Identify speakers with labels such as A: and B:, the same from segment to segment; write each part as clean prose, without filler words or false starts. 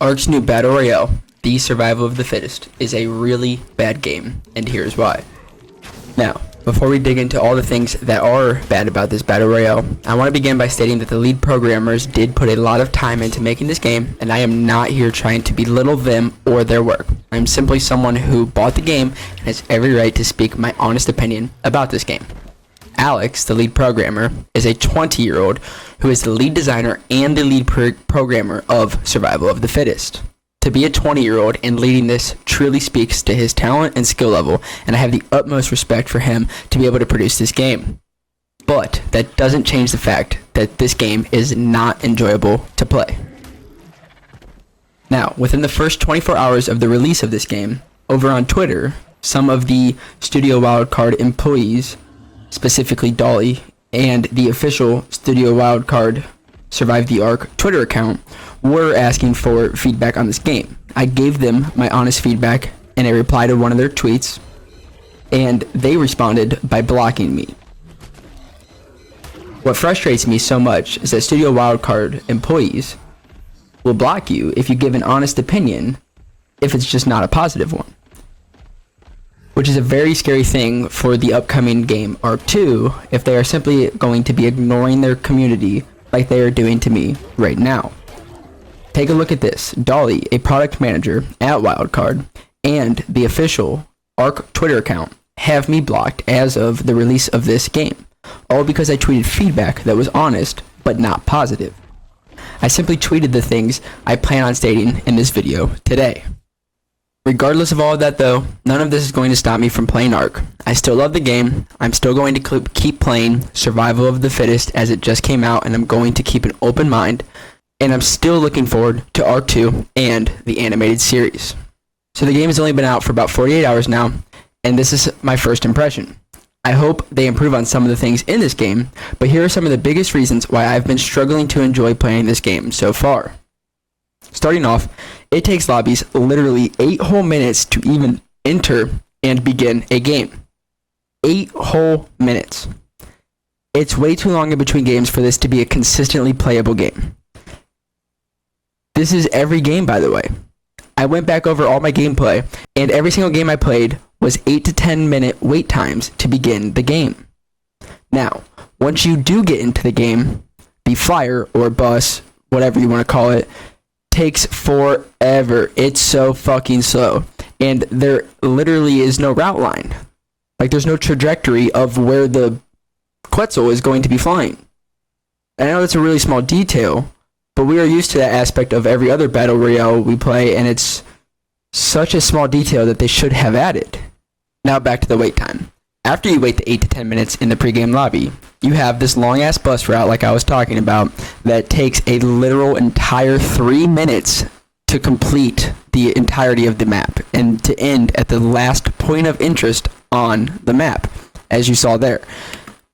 A: Ark's new Battle Royale, The Survival of the Fittest, is a really bad game, and here's why. Now, before we dig into all the things that are bad about this Battle Royale, I want to begin by stating that the lead programmers did put a lot of time into making this game, and I am not here trying to belittle them or their work. I am simply someone who bought the game and has every right to speak my honest opinion about this game. Alex, the lead programmer, is a 20-year-old who is the lead designer and the lead programmer of Survival of the Fittest. To be a 20-year-old and leading this truly speaks to his talent and skill level, and I have the utmost respect for him to be able to produce this game. But that doesn't change the fact that this game is not enjoyable to play. Now, within the first 24 hours of the release of this game, over on Twitter, some of the Studio Wildcard employees, specifically Dolly, and the official Studio Wildcard Survive the Ark Twitter account were asking for feedback on this game. I gave them my honest feedback in a reply to one of their tweets, and they responded by blocking me. What frustrates me so much is that Studio Wildcard employees will block you if you give an honest opinion if it's just not a positive one, which is a very scary thing for the upcoming game Ark 2 if they are simply going to be ignoring their community like they are doing to me right now. Take a look at this. Dolly, a product manager at Wildcard, and the official Ark Twitter account have me blocked as of the release of this game, all because I tweeted feedback that was honest but not positive. I simply tweeted the things I plan on stating in this video today. Regardless of all of that though, none of this is going to stop me from playing Ark. I still love the game. I'm still going to keep playing Survival of the Fittest as it just came out, and I'm going to keep an open mind, and I'm still looking forward to Ark 2 and the animated series. So the game has only been out for about 48 hours now, and this is my first impression. I hope they improve on some of the things in this game, but here are some of the biggest reasons why I've been struggling to enjoy playing this game so far. Starting off, it takes lobbies literally 8 whole minutes to even enter and begin a game. 8 whole minutes. It's way too long in between games for this to be a consistently playable game. This is every game, by the way. I went back over all my gameplay, and every single game I played was 8 to 10 minute wait times to begin the game. Now, once you do get into the game, the flyer or bus, whatever you want to call it, takes forever. It's so fucking slow, and there literally is no route line. Like, there's no trajectory of where the Quetzal is going to be flying. And I know that's a really small detail, but we are used to that aspect of every other Battle Royale we play, and it's such a small detail that they should have added. Now back to the wait time. After you wait the 8 to 10 minutes in the pregame lobby, you have this long-ass bus route like I was talking about that takes a literal entire 3 minutes to complete the entirety of the map and to end at the last point of interest on the map, as you saw there.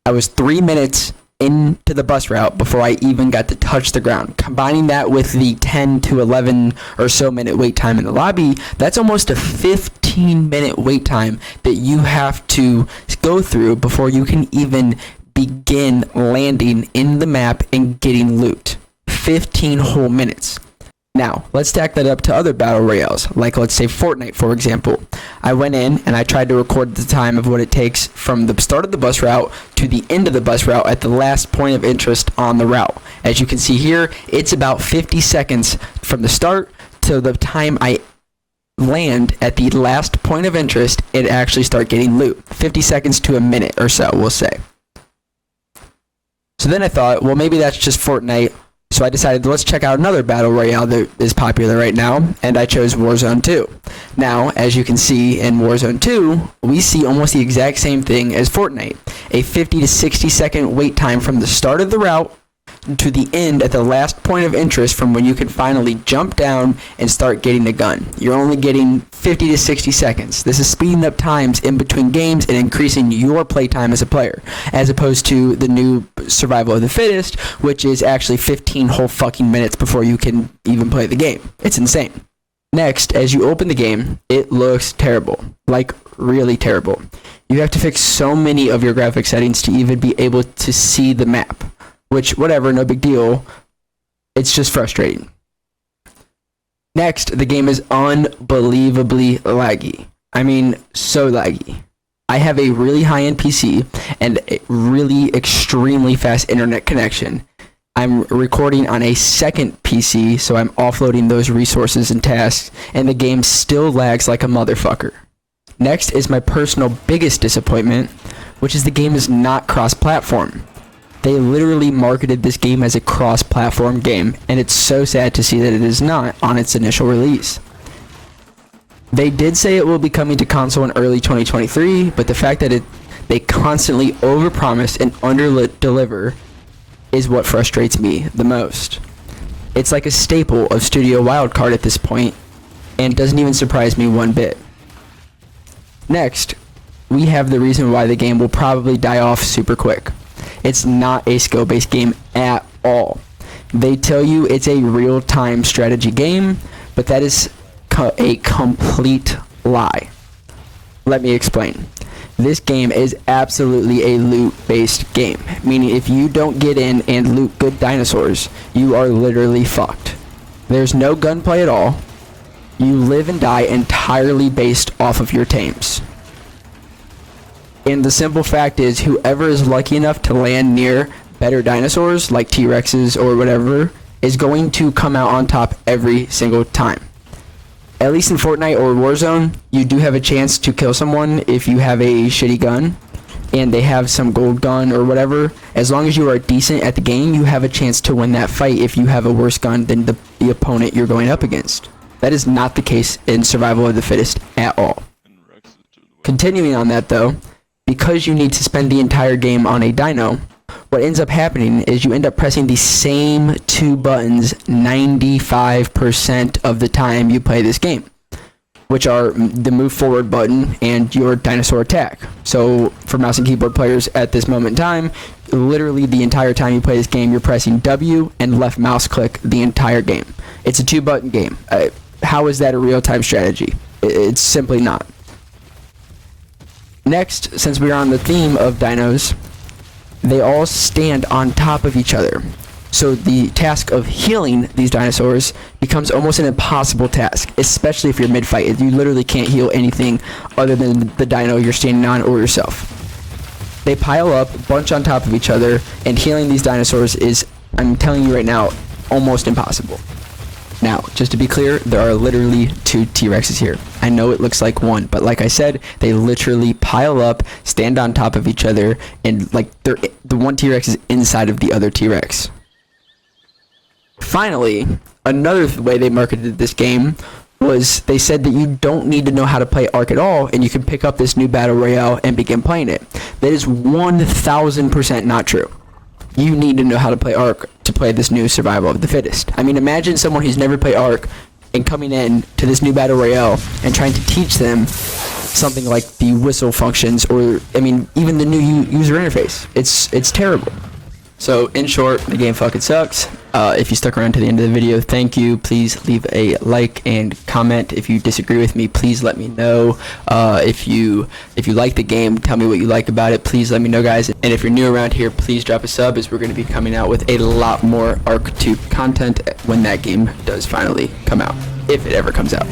A: I was 3 minutes into the bus route before I even got to touch the ground. Combining that with the 10 to 11 or so minute wait time in the lobby, that's almost a 15-minute wait time that you have to go through before you can even begin landing in the map and getting loot. 15 whole minutes. Now, let's stack that up to other battle royales, like let's say Fortnite, for example. I went in and I tried to record the time of what it takes from the start of the bus route to the end of the bus route at the last point of interest on the route. As you can see here, it's about 50 seconds from the start to the time I land at the last point of interest and actually start getting loot. 50 seconds to a minute or so, we'll say. So then I thought, well, maybe that's just Fortnite. So I decided, let's check out another battle royale that is popular right now, and I chose Warzone 2. Now, as you can see in Warzone 2, we see almost the exact same thing as Fortnite. A 50 to 60 second wait time from the start of the route to the end at the last point of interest from when you can finally jump down and start getting the gun. You're only getting 50 to 60 seconds. This is speeding up times in between games and increasing your playtime as a player, as opposed to the new Survival of the Fittest, which is actually 15 whole fucking minutes before you can even play the game. It's insane. Next, as you open the game, it looks terrible. Like, really terrible. You have to fix so many of your graphic settings to even be able to see the map. Which, whatever, no big deal. It's just frustrating. Next, the game is unbelievably laggy. I mean, so laggy. I have a really high-end PC and a really extremely fast internet connection. I'm recording on a second PC, so I'm offloading those resources and tasks, and the game still lags like a motherfucker. Next is my personal biggest disappointment, which is the game is not cross-platform. They literally marketed this game as a cross-platform game, and it's so sad to see that it is not on its initial release. They did say it will be coming to console in early 2023, but the fact that they constantly overpromise and underdeliver is what frustrates me the most. It's like a staple of Studio Wildcard at this point, and doesn't even surprise me one bit. Next, we have the reason why the game will probably die off super quick. It's not a skill-based game at all. They tell you it's a real-time strategy game, but that is a complete lie. Let me explain. This game is absolutely a loot-based game, meaning if you don't get in and loot good dinosaurs, you are literally fucked. There's no gunplay at all. You live and die entirely based off of your tames. And the simple fact is, whoever is lucky enough to land near better dinosaurs, like T-Rexes or whatever, is going to come out on top every single time. At least in Fortnite or Warzone, you do have a chance to kill someone if you have a shitty gun and they have some gold gun or whatever. As long as you are decent at the game, you have a chance to win that fight if you have a worse gun than the opponent you're going up against. That is not the case in Survival of the Fittest at all. Continuing on that though, because you need to spend the entire game on a dino, what ends up happening is you end up pressing the same two buttons 95% of the time you play this game, which are the move forward button and your dinosaur attack. So for mouse and keyboard players at this moment in time, literally the entire time you play this game, you're pressing W and left mouse click the entire game. It's a two button game. How is that a real-time strategy? It's simply not. Next, since we're on the theme of dinos, they all stand on top of each other. So the task of healing these dinosaurs becomes almost an impossible task, especially if you're mid-fight. You literally can't heal anything other than the dino you're standing on or yourself. They pile up, bunch on top of each other, and healing these dinosaurs is, I'm telling you right now, almost impossible. Now, just to be clear, there are literally two T-Rexes here. I know it looks like one, but like I said, they literally pile up, stand on top of each other, and like the one T-Rex is inside of the other T-Rex. Finally, another way they marketed this game was they said that you don't need to know how to play Ark at all, and you can pick up this new Battle Royale and begin playing it. That is 1000% not true. You need to know how to play Ark to play this new Survival of the Fittest. I mean, imagine someone who's never played Ark and coming in to this new Battle Royale and trying to teach them something like the whistle functions, or, I mean, even the new user interface. It's terrible. So, in short, the game fucking sucks. If you stuck around to the end of the video, thank you. Please leave a like and comment. If you disagree with me, please let me know. If you like the game, tell me what you like about it. Please let me know, guys. And if you're new around here, please drop a sub, as we're going to be coming out with a lot more Ark 2 content when that game does finally come out, if it ever comes out.